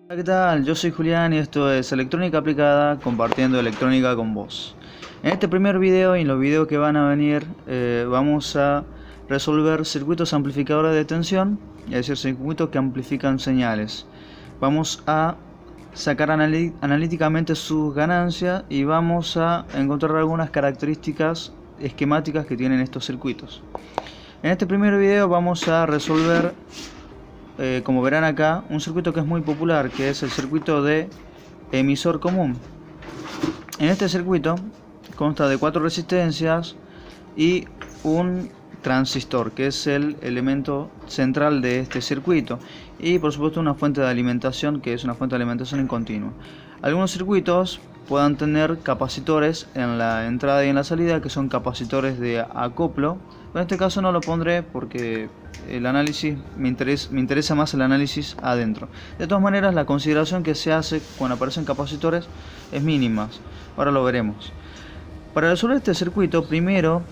Hola, ¿qué tal? Yo soy Julián y esto es Electrónica Aplicada, compartiendo electrónica con vos. En este primer video y en los videos que van a venir vamos a resolver circuitos amplificadores de tensión, es decir, circuitos que amplifican señales. Vamos a sacar analíticamente sus ganancias y vamos a encontrar algunas características esquemáticas que tienen estos circuitos. En este primer video vamos a resolver, como verán acá, un circuito que es muy popular, que es el circuito de emisor común. En este circuito consta de 4 resistencias y un transistor, que es el elemento central de este circuito, y por supuesto una fuente de alimentación, que es una fuente de alimentación en continuo. Algunos circuitos puedan tener capacitores en la entrada y en la salida, que son capacitores de acoplo, pero en este caso no lo pondré porque el análisis me interesa más el análisis adentro. De todas maneras, la consideración que se hace cuando aparecen capacitores es mínima. Ahora lo veremos. Para resolver este circuito, primero,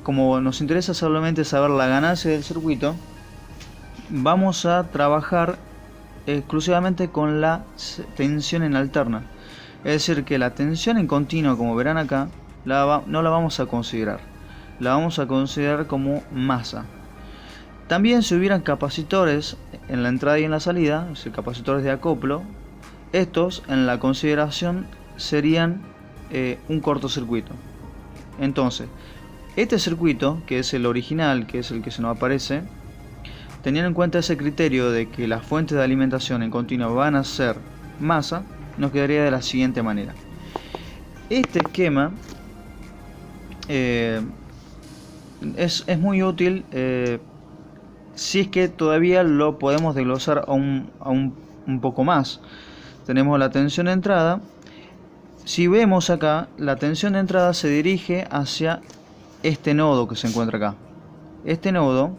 como nos interesa solamente saber la ganancia del circuito, vamos a trabajar exclusivamente con la tensión en alterna. Es decir, que la tensión en continuo, como verán acá, no la vamos a considerar. La vamos a considerar como masa. También si hubieran capacitores en la entrada y en la salida, es decir, capacitores de acoplo, estos en la consideración serían un cortocircuito. Entonces, este circuito, que es el original, que es el que se nos aparece, teniendo en cuenta ese criterio de que las fuentes de alimentación en continuo van a ser masa, nos quedaría de la siguiente manera. Este esquema es muy útil si es que todavía lo podemos desglosar un poco más. Tenemos la tensión de entrada. Si vemos acá, la tensión de entrada se dirige hacia este nodo que se encuentra acá. Este nodo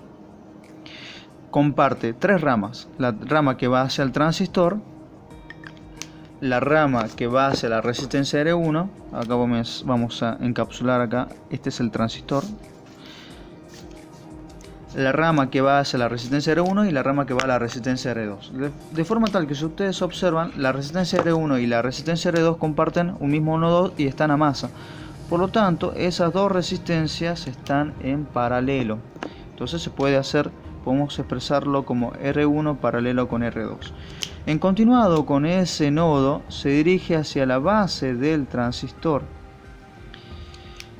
comparte 3 ramas. La rama que va hacia el transistor, la rama que va hacia la resistencia R1, acá vamos a encapsular acá, este es el transistor, la rama que va hacia la resistencia R1 y la rama que va a la resistencia R2. De forma tal que si ustedes observan, la resistencia R1 y la resistencia R2 comparten un mismo nodo y están a masa. Por lo tanto, esas dos resistencias están en paralelo. Entonces podemos expresarlo como R1 paralelo con R2. En continuado con ese nodo, se dirige hacia la base del transistor.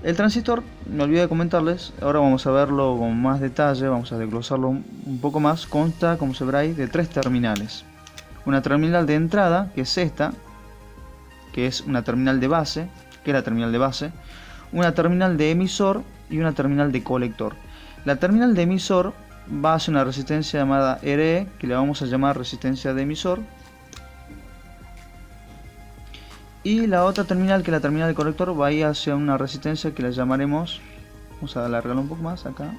El transistor, me olvidé de comentarles, ahora vamos a verlo con más detalle, vamos a desglosarlo un poco más. Consta, como se verá ahí, de 3 terminales. Una terminal de entrada, que es esta, que es una terminal de base, una terminal de emisor y una terminal de colector. La terminal de emisor va hacia una resistencia llamada RE, que le vamos a llamar resistencia de emisor. Y la otra terminal, que es la terminal de colector, va a ir hacia una resistencia que la llamaremos, vamos a alargarlo un poco más acá,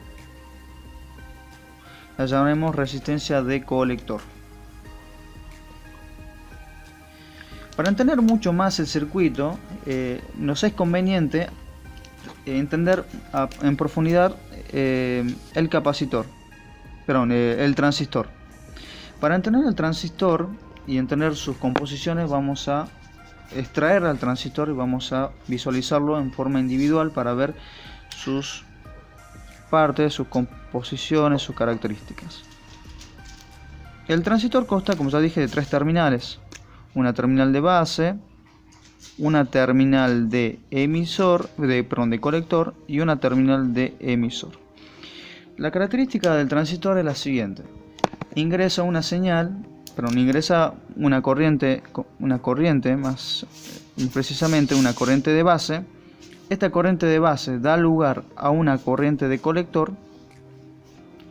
la llamaremos resistencia de colector. Para entender mucho más el circuito, nos es conveniente entender en profundidad el transistor. Para entender el transistor y entender sus composiciones, vamos a extraer al transistor y vamos a visualizarlo en forma individual para ver sus partes, sus composiciones, sus características. El transistor consta, como ya dije, de 3 terminales: una terminal de base, una terminal de colector y una terminal de emisor. La característica del transistor es la siguiente: ingresa una corriente, más precisamente una corriente de base. Esta corriente de base da lugar a una corriente de colector.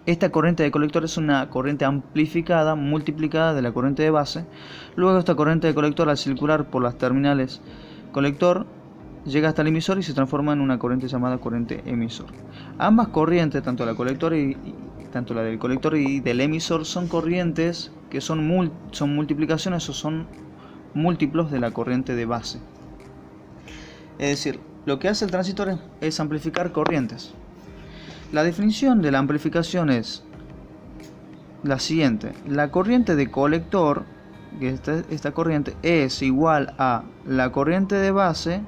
Esta corriente de colector es una corriente amplificada, multiplicada de la corriente de base. Luego esta corriente de colector, al circular por las terminales colector, llega hasta el emisor y se transforma en una corriente llamada corriente emisor. Ambas corrientes, tanto la del colector y del emisor, son corrientes que son multiplicaciones o son múltiplos de la corriente de base. Es decir, lo que hace el transistor es amplificar corrientes. La definición de la amplificación es la siguiente: la corriente de colector que esta corriente es igual a la corriente de base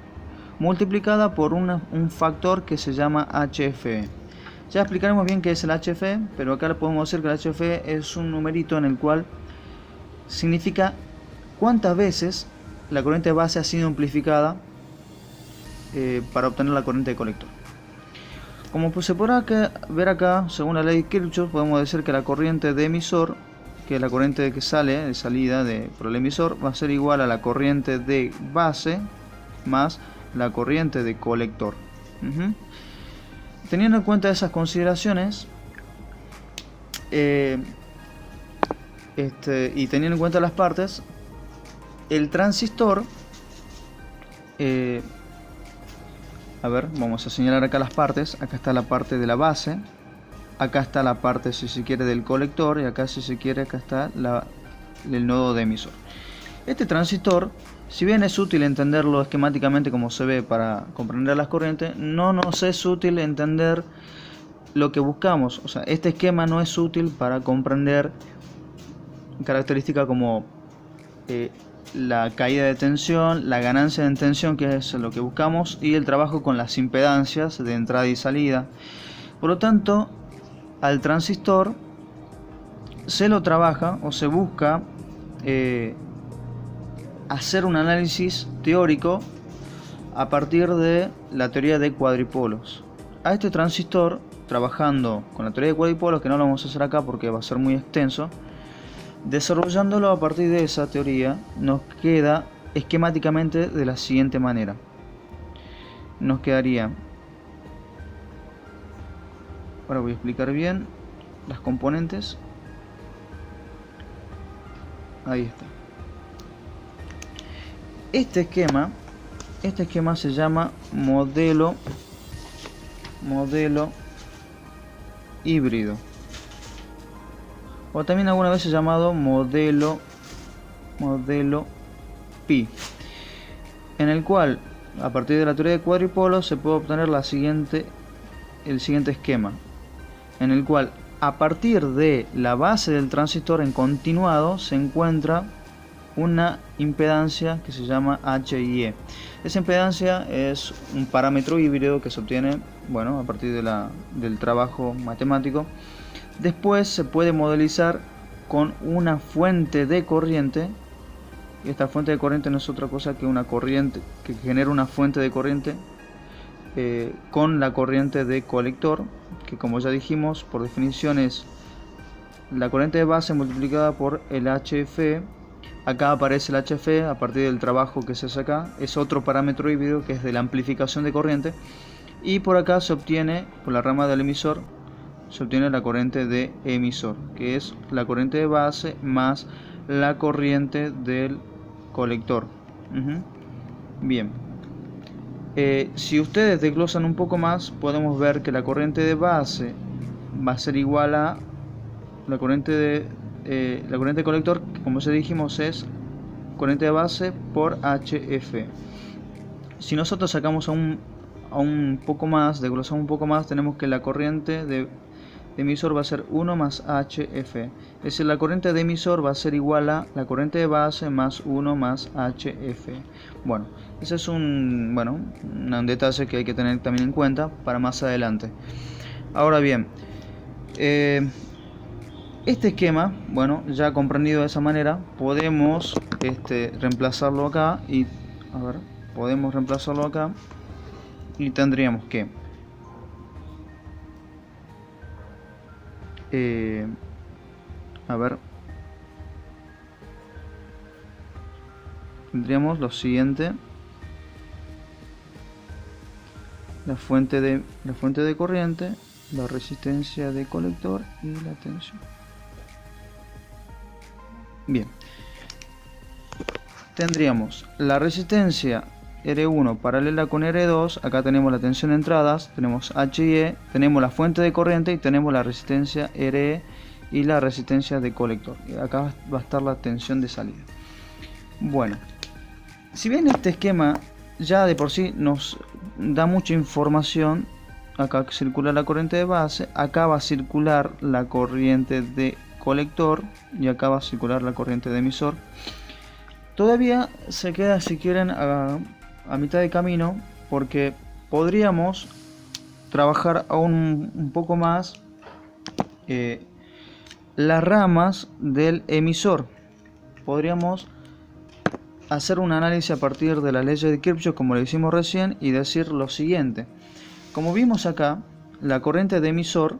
multiplicada por un factor que se llama HFE. Ya explicaremos bien qué es el HFE, pero acá le podemos decir que el HFE es un numerito en el cual significa cuántas veces la corriente de base ha sido amplificada para obtener la corriente de colector. Como se podrá ver acá, según la ley de Kirchhoff, podemos decir que la corriente de emisor, que es la corriente que sale de salida por el emisor, va a ser igual a la corriente de base más la corriente de colector. Teniendo en cuenta esas consideraciones y teniendo en cuenta las partes, el transistor, a ver, vamos a señalar acá las partes. Acá está la parte de la base, acá está la parte, si se quiere, del colector, y acá, si se quiere, acá está el nodo de emisor. Este transistor, si bien es útil entenderlo esquemáticamente como se ve para comprender las corrientes, no nos es útil entender lo que buscamos. O sea, este esquema no es útil para comprender características como la caída de tensión, la ganancia de tensión, que es lo que buscamos, y el trabajo con las impedancias de entrada y salida. Por lo tanto, al transistor se lo trabaja o se busca hacer un análisis teórico a partir de la teoría de cuadripolos. A este transistor, trabajando con la teoría de cuadripolos, que no lo vamos a hacer acá porque va a ser muy extenso, desarrollándolo a partir de esa teoría, nos queda esquemáticamente de la siguiente manera. Nos quedaría, ahora voy a explicar bien las componentes. Ahí está. Este esquema se llama modelo híbrido, o también alguna vez llamado modelo pi, en el cual, a partir de la teoría de cuadripolos, se puede obtener el siguiente esquema, en el cual, a partir de la base del transistor en continuado, se encuentra una impedancia que se llama HIE. Esa impedancia es un parámetro híbrido que se obtiene, bueno, a partir del trabajo matemático. Después se puede modelizar con una fuente de corriente. Y esta fuente de corriente no es otra cosa que una corriente que genera una fuente de corriente con la corriente de colector, que, como ya dijimos, por definición es la corriente de base multiplicada por el HFE. Acá aparece el HFE a partir del trabajo que se hace acá. Es otro parámetro híbrido que es de la amplificación de corriente. Y por acá se obtiene, por la rama del emisor, se obtiene la corriente de emisor, que es la corriente de base más la corriente del colector. Bien. Si ustedes desglosan un poco más, podemos ver que la corriente de base va a ser igual a la corriente de colector, que, como ya dijimos, es corriente de base por HF. Si nosotros sacamos a un poco más, desglosamos un poco más, tenemos que la corriente de emisor va a ser 1 más HF. Es decir, la corriente de emisor va a ser igual a la corriente de base más 1 más HF. Bueno, ese es un detalle que hay que tener también en cuenta para más adelante. Ahora bien, este esquema, bueno, ya comprendido de esa manera, podemos reemplazarlo acá y, podemos reemplazarlo acá y tendríamos que tendríamos lo siguiente: la fuente de corriente, la resistencia de colector y la tensión. Bien, tendríamos la resistencia R1 paralela con R2, acá tenemos la tensión de entradas, tenemos HIE, tenemos la fuente de corriente y tenemos la resistencia RE y la resistencia de colector. Y acá va a estar la tensión de salida. Bueno, si bien este esquema ya de por sí nos da mucha información, acá circula la corriente de base, acá va a circular la corriente de colector y acá va a circular la corriente de emisor. Todavía se queda, si quieren, a mitad de camino, porque podríamos trabajar aún un poco más las ramas del emisor. Podríamos hacer un análisis a partir de las leyes de Kirchhoff, como lo hicimos recién, y decir lo siguiente. Como vimos acá, la corriente de emisor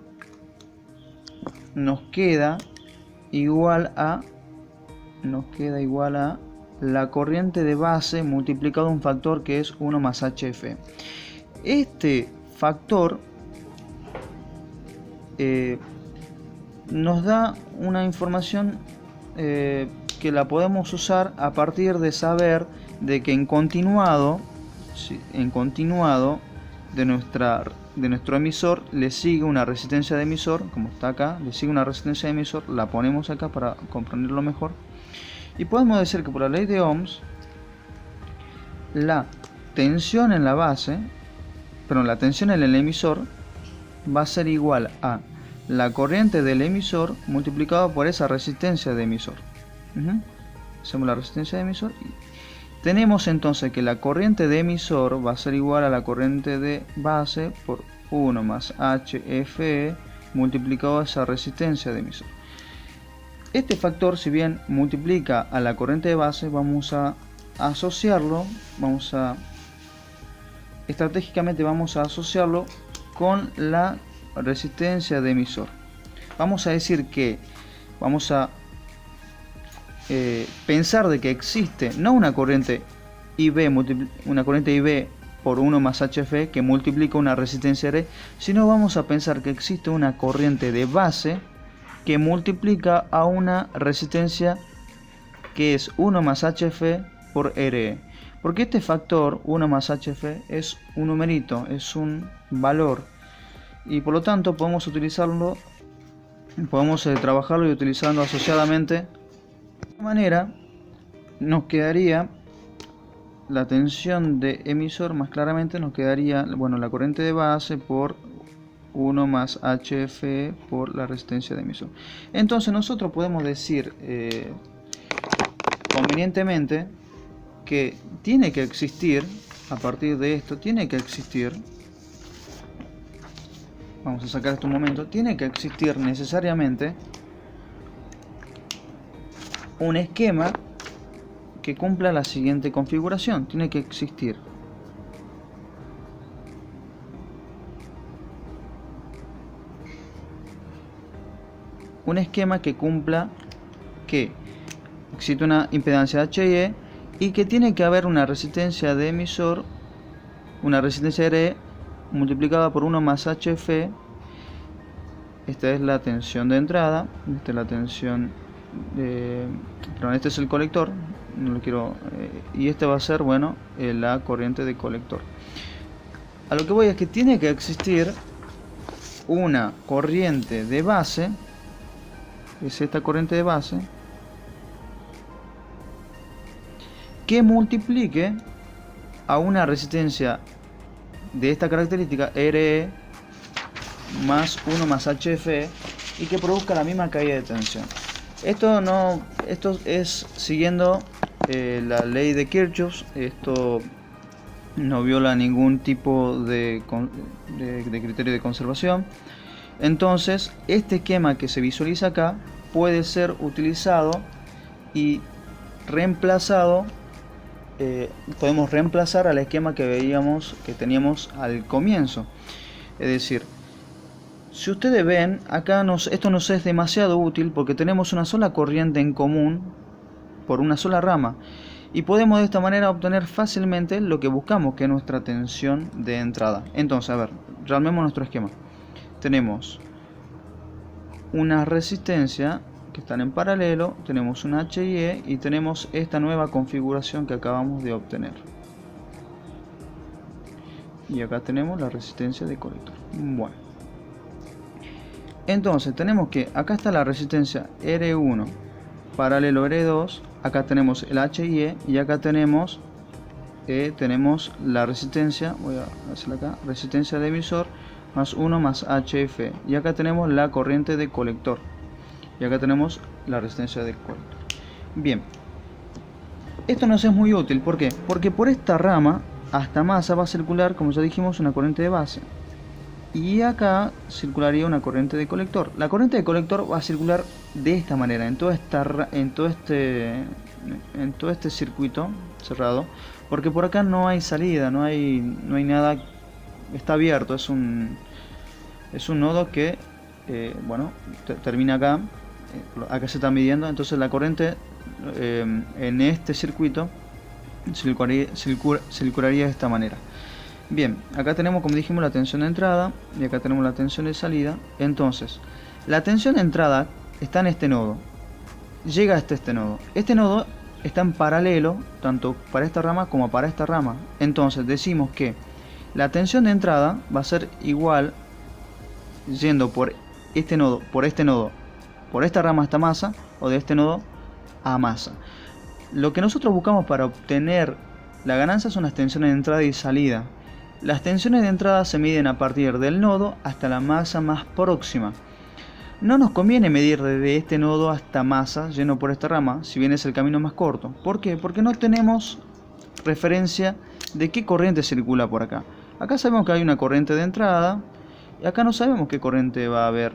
nos queda igual a la corriente de base multiplicado un factor que es 1 más HF. Este factor nos da una información que la podemos usar a partir de saber de que en continuado de nuestro emisor le sigue una resistencia de emisor, como está acá, le sigue una resistencia de emisor, la ponemos acá para comprenderlo mejor. Y podemos decir que por la ley de Ohms, la tensión en la base, la tensión en el emisor va a ser igual a la corriente del emisor multiplicado por esa resistencia de emisor. Hacemos la resistencia de emisor y tenemos entonces que la corriente de emisor va a ser igual a la corriente de base por 1 más HFE multiplicado a esa resistencia de emisor. Este factor, si bien multiplica a la corriente de base, vamos a asociarlo, estratégicamente vamos a asociarlo con la resistencia de emisor. Vamos a decir que vamos a pensar de que existe no una corriente IB por 1 más HF que multiplica una resistencia R, sino vamos a pensar que existe una corriente de base que multiplica a una resistencia que es 1 más HF por RE. Porque este factor 1 más HF es un numerito, es un valor, y por lo tanto podemos utilizarlo, trabajarlo y utilizarlo asociadamente. De esta manera nos quedaría la tensión de emisor, más claramente nos quedaría la corriente de base por 1 más HF por la resistencia de emisor. Entonces nosotros podemos decir convenientemente que tiene que existir, a partir de esto, vamos a sacar esto un momento, tiene que existir necesariamente un esquema que cumpla la siguiente configuración. Tiene que existir un esquema que cumpla que existe una impedancia HIE y que tiene que haber una resistencia de emisor, una resistencia RE multiplicada por 1 más HF. Esta es la tensión de entrada, esta es la tensión este es el colector, no lo quiero, y este va a ser la corriente de colector. A lo que voy es que tiene que existir una corriente de base, es esta corriente de base, que multiplique a una resistencia de esta característica RE más 1 más HF y que produzca la misma caída de tensión. Esto es siguiendo la ley de Kirchhoff. Esto no viola ningún tipo de criterio de conservación. Entonces este esquema que se visualiza acá puede ser utilizado y reemplazado. Podemos reemplazar al esquema que teníamos al comienzo. Es decir, si ustedes ven, acá esto nos es demasiado útil porque tenemos una sola corriente en común por una sola rama. Y podemos de esta manera obtener fácilmente lo que buscamos, que es nuestra tensión de entrada. Entonces, a ver, rearmemos nuestro esquema. Tenemos una resistencia que están en paralelo, tenemos un HIE y tenemos esta nueva configuración que acabamos de obtener. Y acá tenemos la resistencia de colector. Bueno. Entonces tenemos que acá está la resistencia R1 paralelo R2, acá tenemos el HIE y acá tenemos la resistencia, voy a hacerla acá, resistencia de emisor más 1 más HF, y acá tenemos la corriente de colector. y acá tenemos la resistencia de colector. Bien, esto nos es muy útil, ¿por qué? Porque por esta rama hasta masa va a circular, como ya dijimos, una corriente de base, y acá circularía una corriente de colector. La corriente de colector va a circular de esta manera, en todo este circuito cerrado, porque por acá no hay salida, no hay nada, está abierto, es un nodo que bueno, termina acá, acá se está midiendo, entonces la corriente en este circuito circularía de esta manera. Bien, acá tenemos, como dijimos, la tensión de entrada y acá tenemos la tensión de salida. Entonces, la tensión de entrada está en este nodo, llega hasta este nodo. Este nodo está en paralelo tanto para esta rama como para esta rama. Entonces decimos que la tensión de entrada va a ser igual, yendo por este nodo, por esta rama hasta masa, o de este nodo a masa. Lo que nosotros buscamos para obtener la ganancia son las tensiones de entrada y salida. Las tensiones de entrada se miden a partir del nodo hasta la masa más próxima. No nos conviene medir desde este nodo hasta masa, yendo por esta rama, si bien es el camino más corto. ¿Por qué? Porque no tenemos referencia de qué corriente circula por acá. Acá sabemos que hay una corriente de entrada, y acá no sabemos qué corriente va a haber.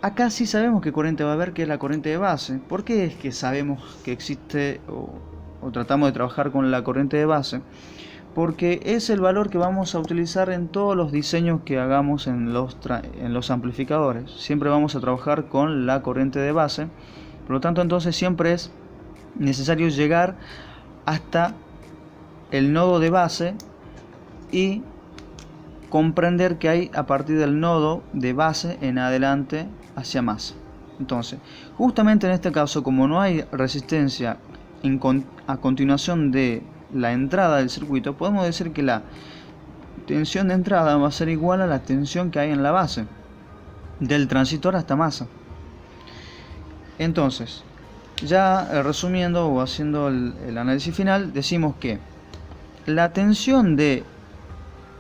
Acá sí sabemos qué corriente va a haber, que es la corriente de base. ¿Por qué es que sabemos que existe o tratamos de trabajar con la corriente de base? Porque es el valor que vamos a utilizar en todos los diseños que hagamos en los amplificadores. Siempre vamos a trabajar con la corriente de base. Por lo tanto, entonces siempre es necesario llegar hasta el nodo de base y comprender que hay a partir del nodo de base en adelante hacia masa. Entonces, justamente en este caso, como no hay resistencia a continuación de la entrada del circuito, podemos decir que la tensión de entrada va a ser igual a la tensión que hay en la base del transistor hasta masa. Entonces, ya resumiendo o haciendo el análisis final, decimos que la tensión de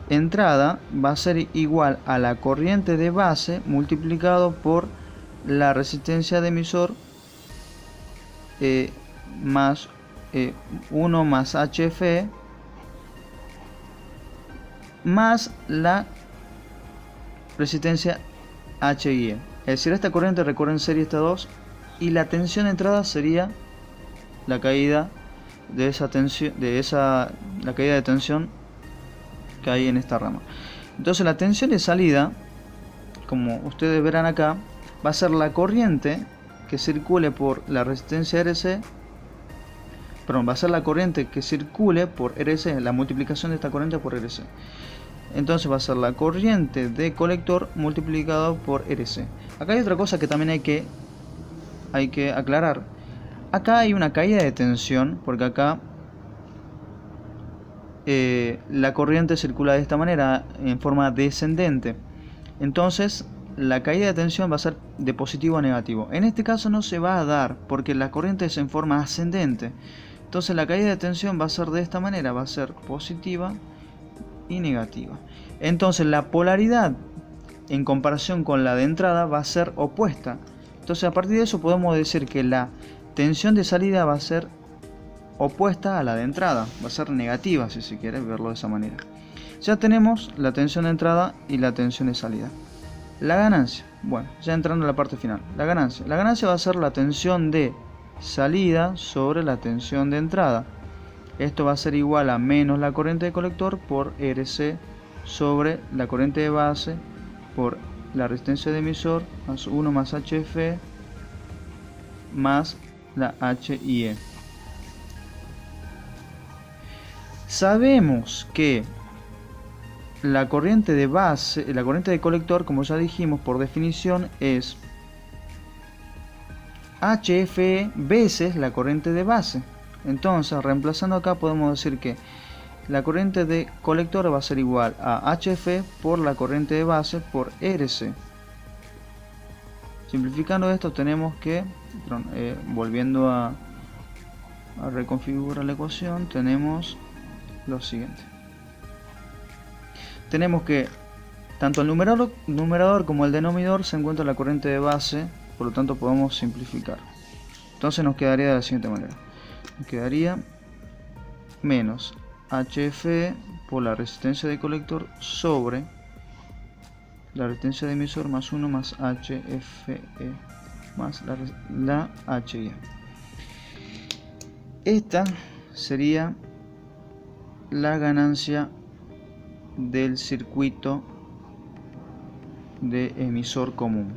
entrada va a ser igual a la corriente de base multiplicado por la resistencia de emisor más 1 más HF más la resistencia HIE. Es decir, esta corriente recorre en serie estas dos, y la tensión de entrada sería la caída de esa tensión, la caída de tensión que hay en esta rama. Entonces la tensión de salida, como ustedes verán acá, va a ser la corriente que circule por la resistencia RC. Perdón, va a ser la corriente que circule por RC, la multiplicación de esta corriente por RC. Entonces va a ser la corriente de colector multiplicado por RC. Acá hay otra cosa que también hay que aclarar. Acá hay una caída de tensión, porque acá la corriente circula de esta manera, en forma descendente. Entonces la caída de tensión va a ser de positivo a negativo. En este caso no se va a dar, porque la corriente es en forma ascendente. Entonces la caída de tensión va a ser de esta manera, va a ser positiva y negativa. Entonces la polaridad en comparación con la de entrada va a ser opuesta. Entonces a partir de eso podemos decir que la tensión de salida va a ser opuesta a la de entrada, va a ser negativa, si se quiere verlo de esa manera. Ya tenemos la tensión de entrada y la tensión de salida. La ganancia, bueno, ya entrando a la parte final, la ganancia va a ser la tensión de salida sobre la tensión de entrada. Esto va a ser igual a menos la corriente de colector por RC sobre la corriente de base por la resistencia de emisor más 1 más HF más la HIE. Sabemos que la corriente de base, la corriente de colector, como ya dijimos por definición, es HFE veces la corriente de base. Entonces, reemplazando acá, podemos decir que la corriente de colector va a ser igual a HF por la corriente de base por RC. Simplificando esto, tenemos que, volviendo a reconfigurar la ecuación, tenemos lo siguiente. Tenemos que tanto el numerador como el denominador se encuentra la corriente de base por lo tanto podemos simplificar. Entonces nos quedaría de la siguiente manera. Nos quedaría menos HFE por la resistencia de colector sobre la resistencia de emisor más 1 más HFE más la HIE. Esta sería la ganancia del circuito de emisor común.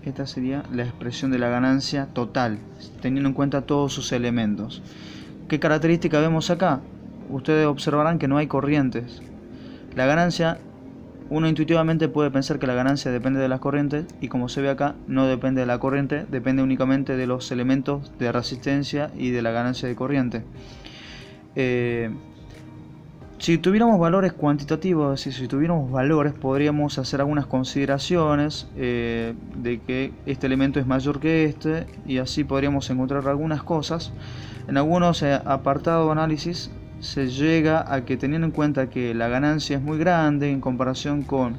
Esta sería la expresión de la ganancia total, teniendo en cuenta todos sus elementos. ¿Qué característica vemos acá? Ustedes observarán que no hay corrientes. La ganancia, uno intuitivamente puede pensar que la ganancia depende de las corrientes, y como se ve acá, no depende de la corriente, depende únicamente de los elementos de resistencia y de la ganancia de corriente. Si tuviéramos valores cuantitativos, es decir, si tuviéramos valores, podríamos hacer algunas consideraciones de que este elemento es mayor que este, y así podríamos encontrar algunas cosas. En algunos apartados de análisis se llega a que, teniendo en cuenta que la ganancia es muy grande en comparación con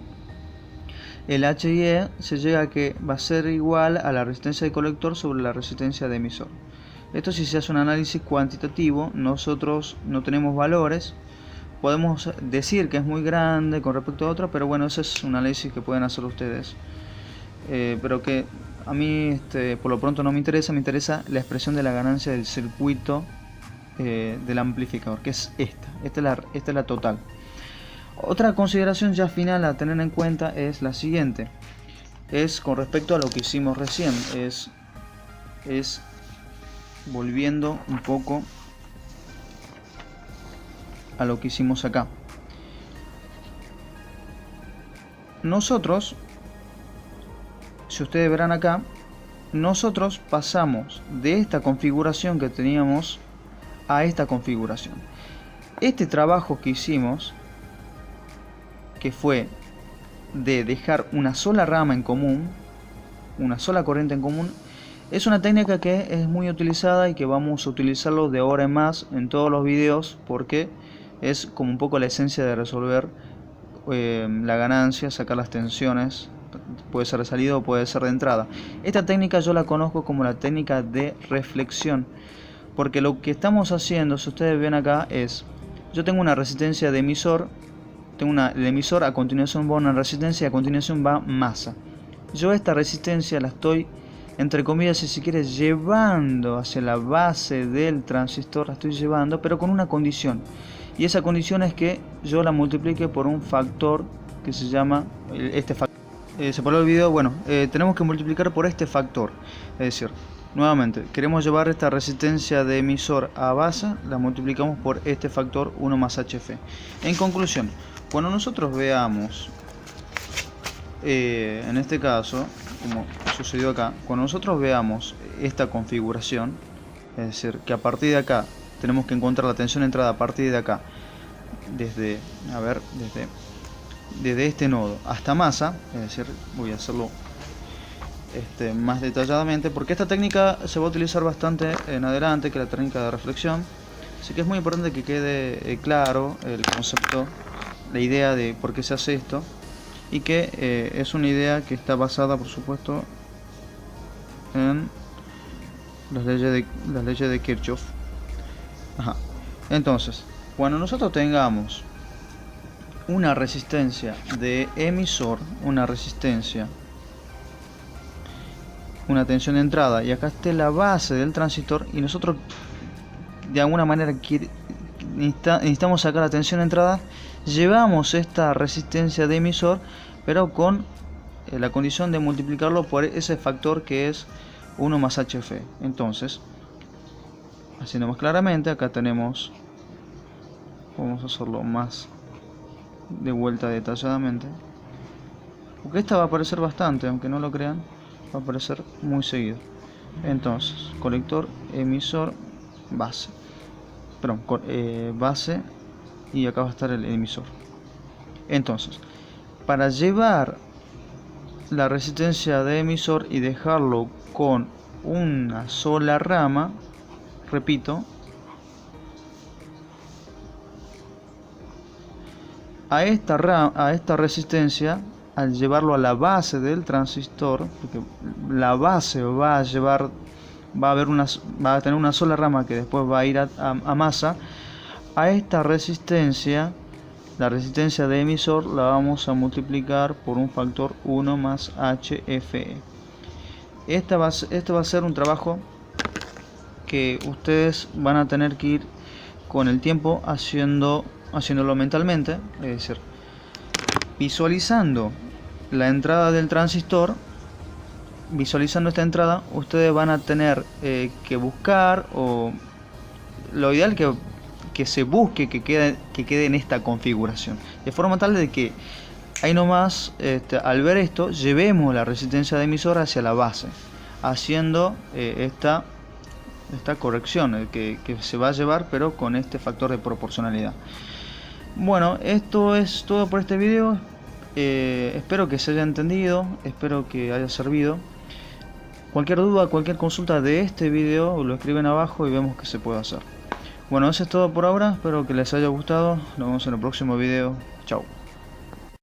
el HIE, se llega a que va a ser igual a la resistencia de colector sobre la resistencia de emisor. Esto si se hace un análisis cuantitativo. Nosotros no tenemos valores. Podemos decir que es muy grande con respecto a otra, pero bueno, ese es un análisis que pueden hacer ustedes. Pero que a mí por lo pronto no me interesa. Me interesa la expresión de la ganancia del circuito del amplificador, que es esta. Esta es la total. Otra consideración ya final a tener en cuenta es la siguiente. Es con respecto a lo que hicimos recién. Es volviendo un poco a lo que hicimos acá. Nosotros, si ustedes verán acá, nosotros pasamos de esta configuración que teníamos a esta configuración. Este trabajo que hicimos, que fue de dejar una sola rama en común, una sola corriente en común, es una técnica que es muy utilizada y que vamos a utilizarlo de ahora en más en todos los videos, porque es como un poco la esencia de resolver la ganancia, sacar las tensiones. Puede ser de salida o puede ser de entrada. Esta técnica yo la conozco como la técnica de reflexión, porque lo que estamos haciendo, si ustedes ven acá, es: yo tengo una resistencia de emisor, el emisor, a continuación va una resistencia y a continuación va masa. Yo esta resistencia la estoy, entre comillas, si se quiere, llevando hacia la base del transistor, la estoy llevando, pero con una condición. Y esa condición es que yo la multiplique por un factor que se llama, este factor. Se paró el video. Bueno, tenemos que multiplicar por este factor. Es decir, nuevamente, queremos llevar esta resistencia de emisor a base, la multiplicamos por este factor 1 más HF. En conclusión, cuando nosotros veamos, en este caso, como sucedió acá, cuando nosotros veamos esta configuración, es decir, que a partir de acá tenemos que encontrar la tensión de entrada a partir de acá, desde este nodo hasta masa, es decir, voy a hacerlo más detalladamente, porque esta técnica se va a utilizar bastante en adelante, que es la técnica de reflexión. Así que es muy importante que quede claro el concepto, la idea de por qué se hace esto, y que es una idea que está basada, por supuesto, en las leyes de Kirchhoff. Entonces, cuando nosotros tengamos una resistencia de emisor, una tensión de entrada, y acá esté la base del transistor, y nosotros de alguna manera necesitamos sacar la tensión de entrada, llevamos esta resistencia de emisor, pero con la condición de multiplicarlo por ese factor que es 1 más HF. Entonces, haciendo más claramente, acá tenemos, vamos a hacerlo más de vuelta detalladamente, porque esta va a aparecer bastante, aunque no lo crean, va a aparecer muy seguido. Entonces, colector, emisor, base, perdón, base, y acá va a estar el emisor. Entonces, para llevar la resistencia de emisor y dejarlo con una sola rama, repito, a esta resistencia al llevarlo a la base del transistor, porque la base va a tener una sola rama que después va a ir a masa, a esta resistencia, la resistencia de emisor, la vamos a multiplicar por un factor 1 más HFE. Esto va a ser un trabajo que ustedes van a tener que ir con el tiempo haciéndolo mentalmente, es decir, visualizando la entrada del transistor. Visualizando esta entrada, ustedes van a tener que buscar, o lo ideal que se busque que quede en esta configuración, de forma tal de que ahí nomás, al ver esto, llevemos la resistencia de emisor hacia la base, haciendo esta corrección que se va a llevar, pero con este factor de proporcionalidad. Bueno, esto es todo por este video. Espero que se haya entendido, espero que haya servido. Cualquier duda, cualquier consulta de este video, lo escriben abajo y vemos qué se puede hacer. Bueno, eso es todo por ahora, espero que les haya gustado. Nos vemos en el próximo video. Chao.